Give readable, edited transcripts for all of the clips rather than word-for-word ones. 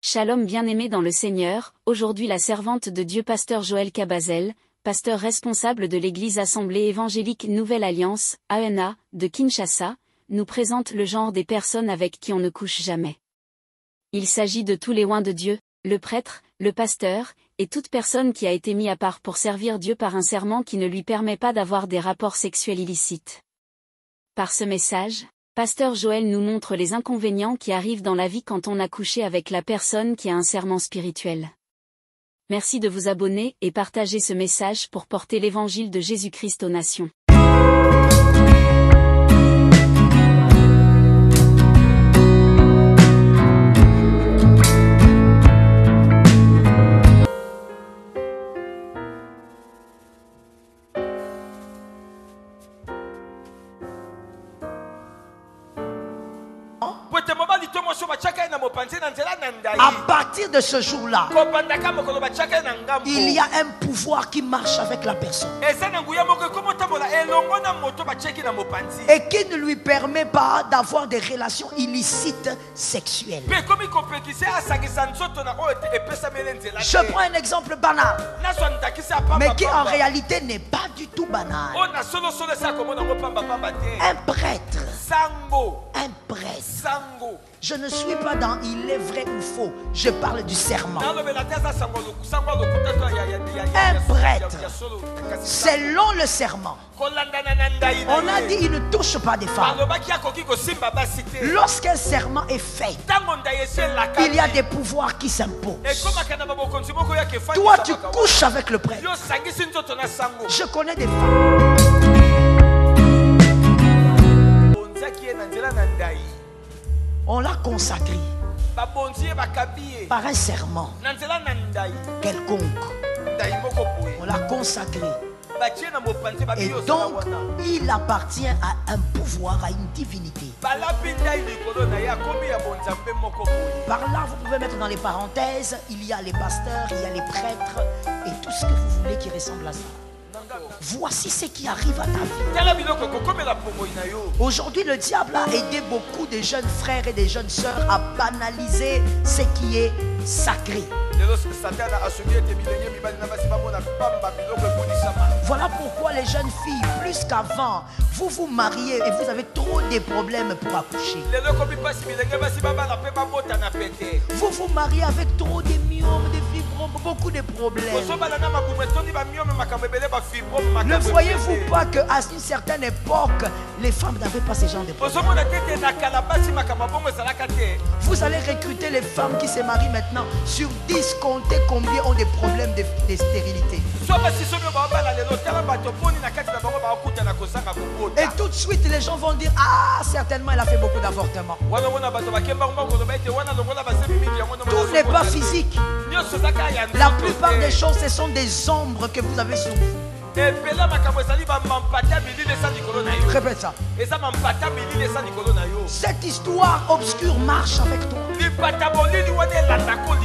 Shalom bien-aimé dans le Seigneur, aujourd'hui la servante de Dieu pasteur Joël Kabazel, pasteur responsable de l'Église Assemblée Évangélique Nouvelle Alliance, AENA, de Kinshasa, nous présente le genre des personnes avec qui on ne couche jamais. Il s'agit de tous les oints de Dieu, le prêtre, le pasteur, et toute personne qui a été mis à part pour servir Dieu par un serment qui ne lui permet pas d'avoir des rapports sexuels illicites. Par ce message, pasteur Joël nous montre les inconvénients qui arrivent dans la vie quand on a couché avec la personne qui a un serment spirituel. Merci de vous abonner et partager ce message pour porter l'évangile de Jésus-Christ aux nations. À partir de ce jour-là, il y a un pouvoir qui marche avec la personne et qui ne lui permet pas d'avoir des relations illicites sexuelles. Je prends un exemple banal, mais qui en réalité n'est pas du tout banal. Un prêtre. Je ne suis pas dans il est vrai ou faux. Je parle du serment. Un prêtre, selon le serment, on a dit il ne touche pas des femmes. Lorsqu'un serment est fait, il y a des pouvoirs qui s'imposent. Toi, tu couches avec le prêtre. Je connais des femmes. On l'a consacré par un serment quelconque. On l'a consacré. Et donc, il appartient à un pouvoir, à une divinité. Par là, vous pouvez mettre dans les parenthèses, il y a les pasteurs, il y a les prêtres et tout ce que vous voulez qui ressemble à ça. Voici ce qui arrive à ta vie. Aujourd'hui, le diable a aidé beaucoup de jeunes frères et de jeunes sœurs à banaliser ce qui est sacré. Voilà pourquoi les jeunes filles, plus qu'avant, vous vous mariez et vous avez trop de problèmes pour accoucher. Vous vous mariez avec trop de myomes, de fibromes, beaucoup de problèmes. Ne voyez-vous pas qu'à une certaine époque, les femmes n'avaient pas ce genre de problèmes? Vous allez recruter les femmes qui se marient maintenant sur 10, comptez combien ont des problèmes de stérilité. Et tout de suite les gens vont dire ah certainement elle a fait beaucoup d'avortements. Tout n'est pas physique. La plupart des choses ce sont des ombres que vous avez sur vous. Répète ça. Cette histoire obscure marche avec toi.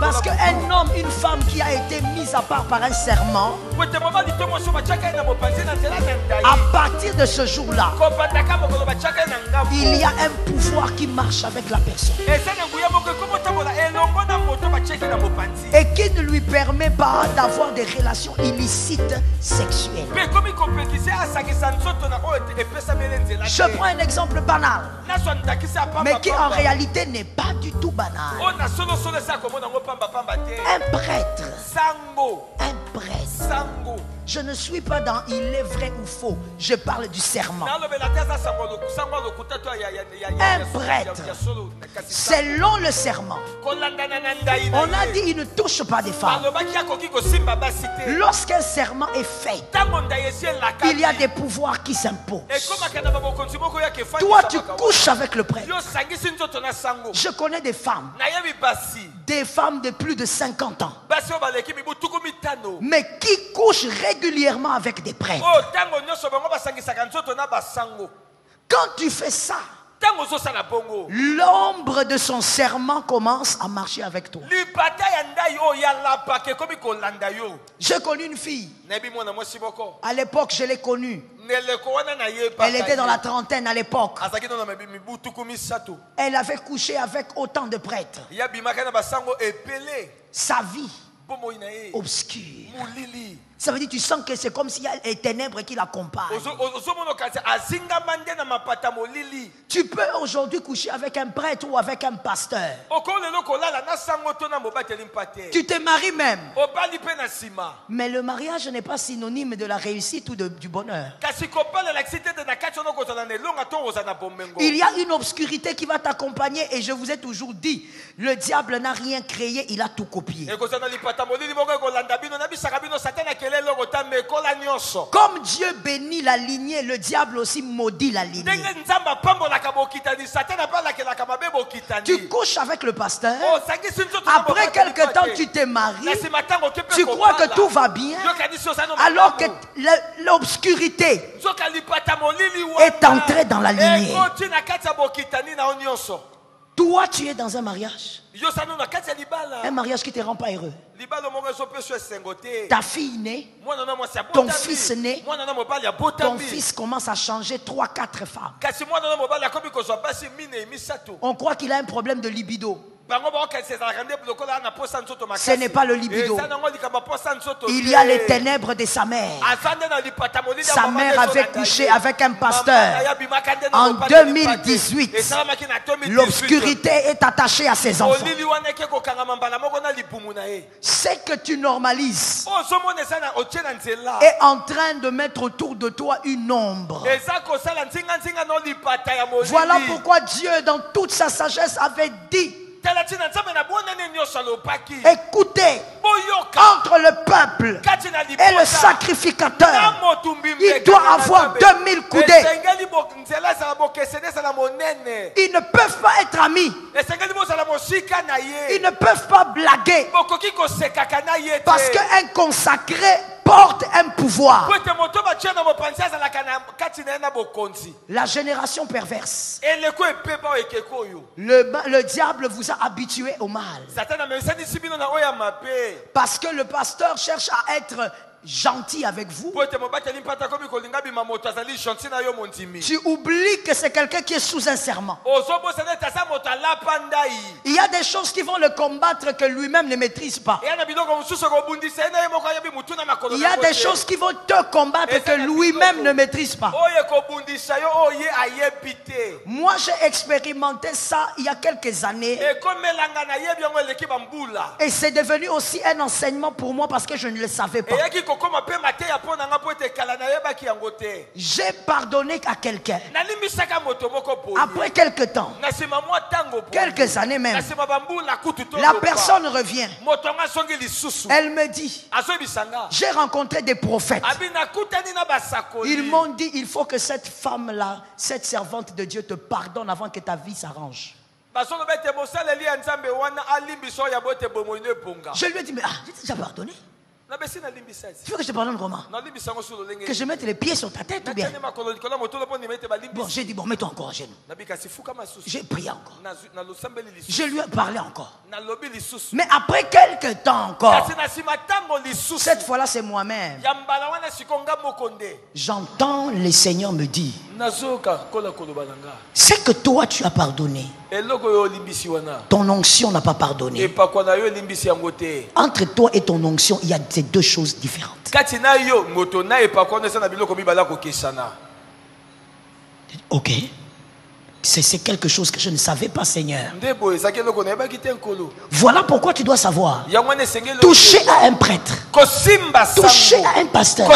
Parce qu'un homme, une femme qui a été mise à part par un serment, à partir de ce jour-là, il y a un pouvoir qui marche avec la personne et qui ne lui permet pas d'avoir des relations illicites sexuelles. Je prends un exemple banal, mais qui en réalité n'est pas du tout banal. Un prêtre. Je ne suis pas dans il est vrai ou faux. Je parle du serment. Un prêtre, selon le serment, on a dit il ne touche pas des femmes. Lorsqu'un serment est fait, il y a des pouvoirs qui s'imposent. Toi, tu couches avec le prêtre. Je connais des femmes de plus de 50 ans, mais qui couchent régulièrement avec des prêtres. Quand tu fais ça, l'ombre de son serment commence à marcher avec toi. J'ai connu une fille. À l'époque, je l'ai connue. Elle était dans la trentaine à l'époque. Elle avait couché avec autant de prêtres. Sa vie obscure. Ça veut dire tu sens que c'est comme s'il y a les ténèbres qui l'accompagnent. Tu peux aujourd'hui coucher avec un prêtre ou avec un pasteur. Tu te maries même. Mais le mariage n'est pas synonyme de la réussite ou du bonheur. Il y a une obscurité qui va t'accompagner et je vous ai toujours dit, le diable n'a rien créé, il a tout copié. Comme Dieu bénit la lignée, le diable aussi maudit la lignée. Tu couches avec le pasteur. Après quelque temps, tu te maries. Tu crois que tout va bien, alors que l'obscurité est entrée dans la lignée. Toi, tu es dans un mariage. Un mariage qui ne te rend pas heureux. Ta fille naît, ton fils naît, ton fils commence à changer 3-4 femmes. On croit qu'il a un problème de libido. Ce n'est pas le libido. Il y a les ténèbres de sa mère. Sa mère avait couché avec un pasteur. En 2018, l'obscurité est attachée à ses enfants. C'est que tu normalises est en train de mettre autour de toi une ombre. Voilà pourquoi Dieu, dans toute sa sagesse, avait dit: écoutez, entre le peuple et le sacrificateur, il doit avoir 2000 coudées. Ils ne peuvent pas être amis. Ils ne peuvent pas blaguer. Parce qu'un consacré porte un pouvoir. La génération perverse. Le diable vous a habitué au mal. Parce que le pasteur cherche à être gentil avec vous. Tu oublies que c'est quelqu'un qui est sous un serment. Il y a des choses qui vont le combattre que lui-même ne maîtrise pas. Il y a des choses qui vont te combattre que lui-même ne maîtrise pas. Moi, j'ai expérimenté ça il y a quelques années. Et c'est devenu aussi un enseignement pour moi parce que je ne le savais pas. J'ai pardonné à quelqu'un. Après quelques temps, quelques années même, la personne revient. Elle me dit: j'ai rencontré des prophètes. Ils m'ont dit: il faut que cette femme-là, cette servante de Dieu, te pardonne avant que ta vie s'arrange. Je lui ai dit: mais j'ai déjà pardonné. Tu veux que je te pardonne comment? Que je mette les pieds sur ta tête ou bien? Bon, j'ai dit: bon, mets-toi encore à genoux. J'ai prié encore. Je lui ai parlé encore. Mais après quelques temps encore, cette fois-là c'est moi-même. J'entends le Seigneur me dire: c'est que toi tu as pardonné, ton onction n'a pas pardonné. Entre toi et ton onction, il y a ces deux choses différentes. Ok. C'est quelque chose que je ne savais pas, Seigneur. Voilà pourquoi tu dois savoir. Toucher à un prêtre, toucher à un pasteur,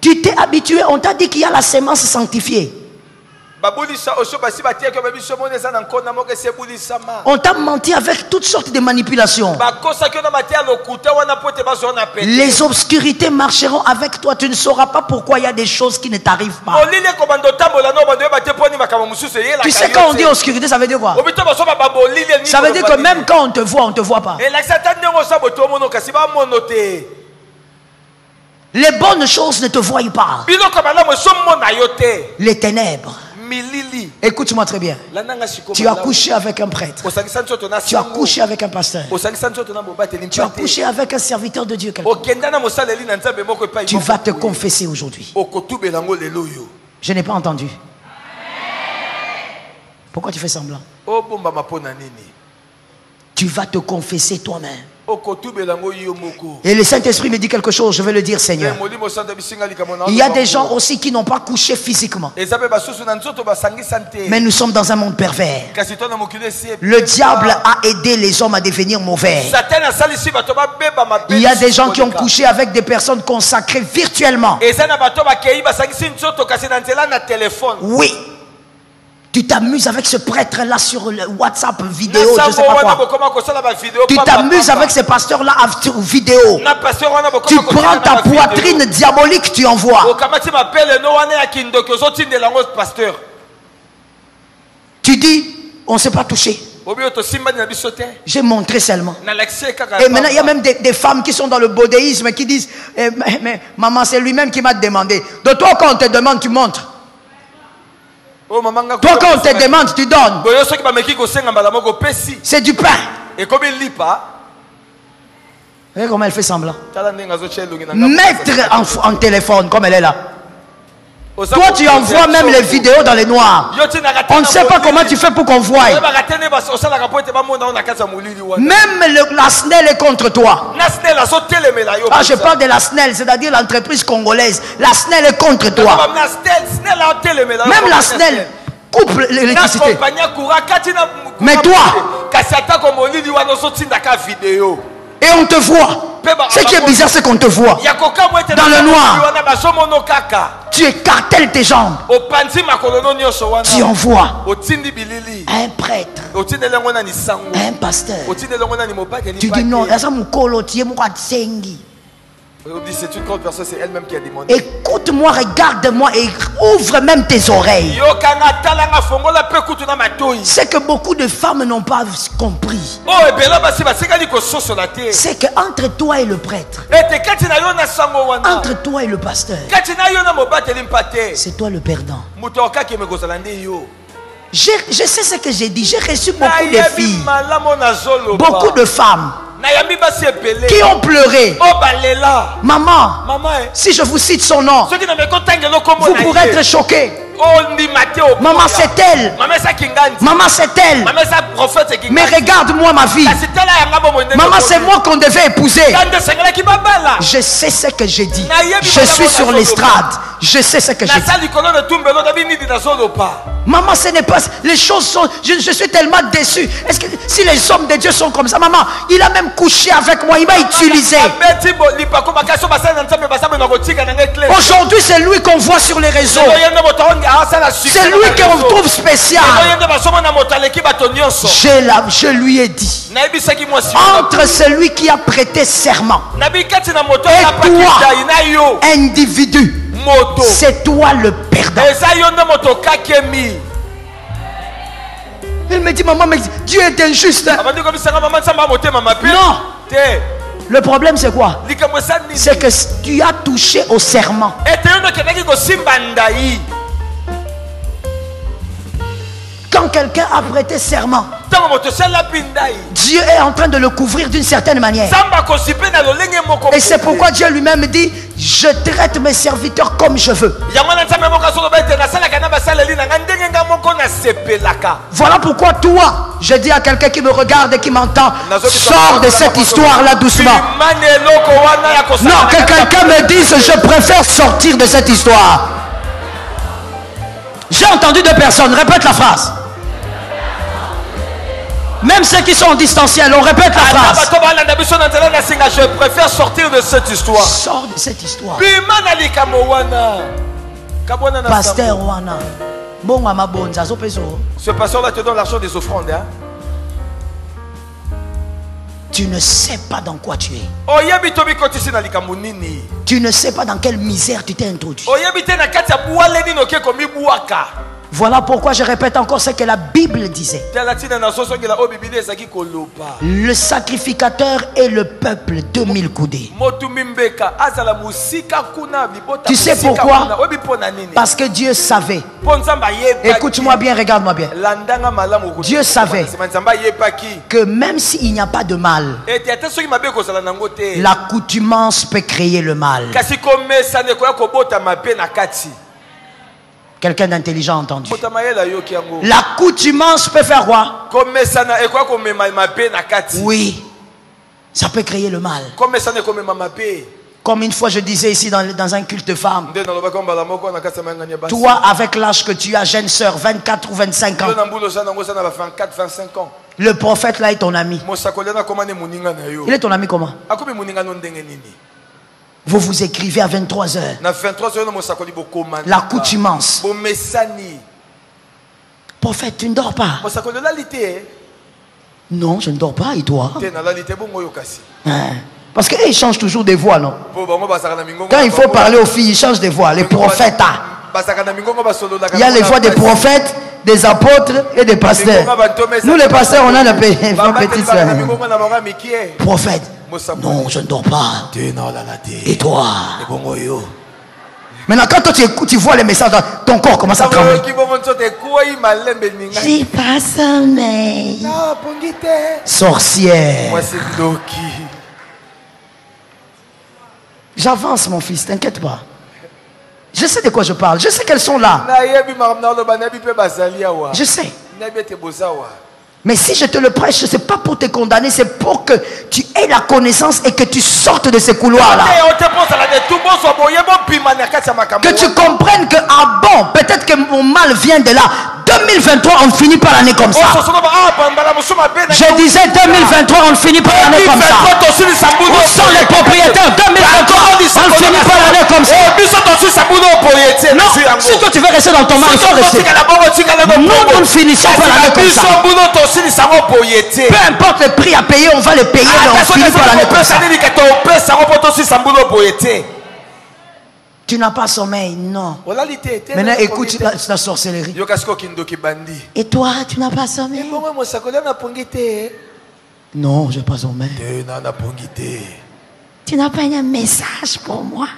tu t'es habitué, on t'a dit qu'il y a la sémence sanctifiée. On t'a menti avec toutes sortes de manipulations. Les obscurités marcheront avec toi. Tu ne sauras pas pourquoi il y a des choses qui ne t'arrivent pas. Tu sais, quand on dit obscurité, ça veut dire quoi? Ça veut dire que même quand on te voit pas. Les bonnes choses ne te voient pas. Les ténèbres Écoute-moi très bien. Tu as couché avec un prêtre. Tu as couché avec un pasteur. Tu as couché avec un serviteur de Dieu. Tu vas te confesser aujourd'hui. Je n'ai pas entendu. Pourquoi tu fais semblant? Tu vas te confesser toi-même. Et le Saint-Esprit me dit quelque chose, je vais le dire, Seigneur. Il y a des gens aussi qui n'ont pas couché physiquement. Mais nous sommes dans un monde pervers. Le diable a aidé les hommes à devenir mauvais. Il y a des gens qui ont couché avec des personnes consacrées virtuellement. Oui. Tu t'amuses avec ce prêtre-là sur le WhatsApp vidéo, je ne sais pas quoi. Tu t'amuses avec ce pasteur-là sur vidéo. Tu prends ta poitrine diabolique, tu envoies. Tu dis, on ne s'est pas touché. J'ai montré seulement. Et maintenant, il y a même des femmes qui sont dans le bodéisme qui disent, mais maman, c'est lui-même qui m'a demandé. De toi, quand on te demande, tu montres. Toi, quand on te demande, tu donnes. C'est du pain. Regardez comment elle fait semblant. Mettre en téléphone, comme elle est là. Toi, tu envoies même les vidéos dans les noirs. On ne sait pas comment tu fais pour qu'on voie. Même la SNEL est contre toi. Ah, je parle de la SNEL, c'est-à-dire l'entreprise congolaise. La SNEL est contre toi. Même la SNEL coupe l'électricité. Mais toi, et on te voit. Ce qui est bizarre, c'est qu'on te voit dans le noir. Tu écartèles tes jambes. Tu envoies un prêtre, un pasteur. Tu dis non, c'est une grande personne, c'est elle-même qui a demandé. Écoute-moi, regarde-moi et ouvre même tes oreilles. C'est que beaucoup de femmes n'ont pas compris. C'est qu'entre toi et le prêtre, entre toi et le pasteur, c'est toi le perdant. Je sais ce que j'ai dit. J'ai reçu beaucoup de filles, beaucoup de femmes qui ont pleuré. Maman, si je vous cite son nom, vous pourrez être choqués. Maman, c'est elle. Maman, c'est elle. Mais regarde-moi ma vie. Maman, c'est moi qu'on devait épouser. Je sais ce que j'ai dit. Je suis sur l'estrade. Je sais ce que j'ai dit. Maman, ce n'est pas... Les choses sont... Je suis tellement déçu. Est-ce que si les hommes de Dieu sont comme ça, maman, il a même couché avec moi. Il m'a utilisé. Aujourd'hui, c'est lui qu'on voit sur les réseaux. C'est lui qu'on trouve spécial. Je lui ai dit, entre celui qui a prêté serment et toi, individu, c'est toi le perdant. Elle me dit, maman, mais Dieu est injuste. Non. Le problème c'est quoi? C'est que tu as touché au serment. Quand quelqu'un a prêté serment, Dieu est en train de le couvrir d'une certaine manière. Et c'est pourquoi Dieu lui-même dit, je traite mes serviteurs comme je veux. Voilà pourquoi toi, je dis à quelqu'un qui me regarde et qui m'entend, sors de cette histoire là doucement. Non, que quelqu'un me dise, je préfère sortir de cette histoire. J'ai entendu deux personnes, répète la phrase. Même ceux qui sont en distanciel, on répète la phrase. Je préfère sortir de cette histoire. Sors de cette histoire. Pasteur Wana. Ce pasteur-là te donne l'argent des offrandes. Hein? Tu ne sais pas dans quoi tu es. Tu ne sais pas dans quelle misère tu t'es introduit. Voilà pourquoi je répète encore ce que la Bible disait. Le sacrificateur et le peuple 2000 coudées. Tu sais pourquoi? Parce que Dieu savait. Écoute-moi bien, regarde-moi bien. Dieu savait que même s'il n'y a pas de mal, l'accoutumance peut créer le mal. Quelqu'un d'intelligent a entendu. L'accoutumance peut faire quoi? Oui, ça peut créer le mal. Comme une fois je disais ici dans un culte de femmes, toi avec l'âge que tu as, jeune sœur, 24 ou 25 ans, le prophète là est ton ami. Il est ton ami comment? Vous vous écrivez à 23 heures. L'accoutumance. Prophète, tu ne dors pas? Non, je ne dors pas. Et toi? Parce qu'ils changent toujours des voix, non? Quand il faut parler aux filles, ils changent des voix. Les prophètes. Il y a les voix des prophètes, des apôtres et des pasteurs. Nous les pasteurs, on a une petite soeur. Prophète. Non, je ne dors pas. Et toi? Maintenant, quand toi tu vois les messages, ton corps commence à trembler. J'ai pas sommeil. Sorcière. J'avance, mon fils, t'inquiète pas. Je sais de quoi je parle. Je sais qu'elles sont là. Je sais. Mais si je te le prêche, ce n'est pas pour te condamner, c'est pour que tu aies la connaissance et que tu sortes de ces couloirs-là. Que tu comprennes que, ah bon, peut-être que mon mal vient de là. 2023, on finit par l'année comme ça. Je disais 2023, on finit par l'année comme ça. Où sont les propriétaires? 2023, on finit par l'année comme ça. Non, si toi tu veux rester dans ton mal, il faut rester. Nous finissons par l'année comme ça. Peu importe le prix à payer, on va le payer, mais on finit par l'année comme ça. Tu n'as pas sommeil, non. Maintenant écoute la sorcellerie. Et toi, tu n'as pas sommeil? Non, je n'ai pas sommeil. Tu n'as pas un message pour moi?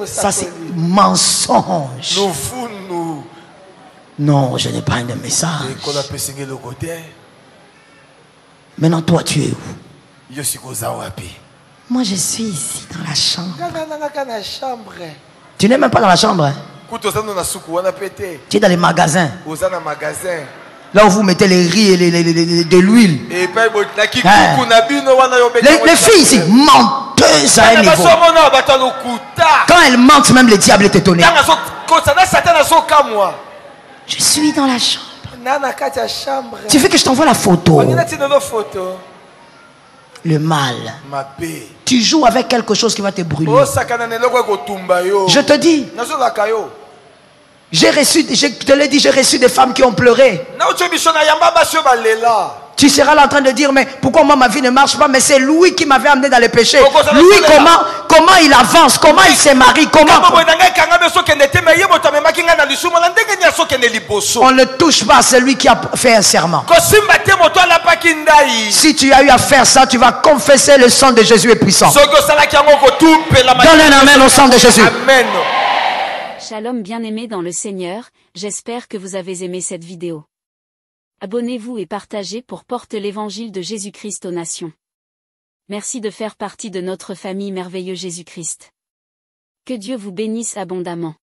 Ça c'est mensonge. Non, je n'ai pas un message. Maintenant toi tu es où? Moi je suis ici dans la chambre. Tu n'es même pas dans la chambre, hein? Tu es dans les magasins. Là où vous mettez les riz et de l'huile. Les filles ici, menteuses à un niveau. Quand elles mentent, même le diable est étonné. Je suis dans la chambre. Tu veux que je t'envoie la photo? Le mal. Tu joues avec quelque chose qui va te brûler. Je te dis. Je te l'ai dit, j'ai reçu des femmes qui ont pleuré. Tu seras là en train de dire, mais pourquoi moi ma vie ne marche pas? Mais c'est lui qui m'avait amené dans les péchés. Lui, comment il avance? Comment il se marie? Comment? On ne touche pas à celui qui a fait un serment. Si tu as eu à faire ça, tu vas confesser le sang de Jésus est puissant. Donne un amen au sang de Jésus. Amen. Shalom bien-aimés dans le Seigneur, j'espère que vous avez aimé cette vidéo. Abonnez-vous et partagez pour porter l'évangile de Jésus-Christ aux nations. Merci de faire partie de notre famille merveilleuse Jésus-Christ. Que Dieu vous bénisse abondamment.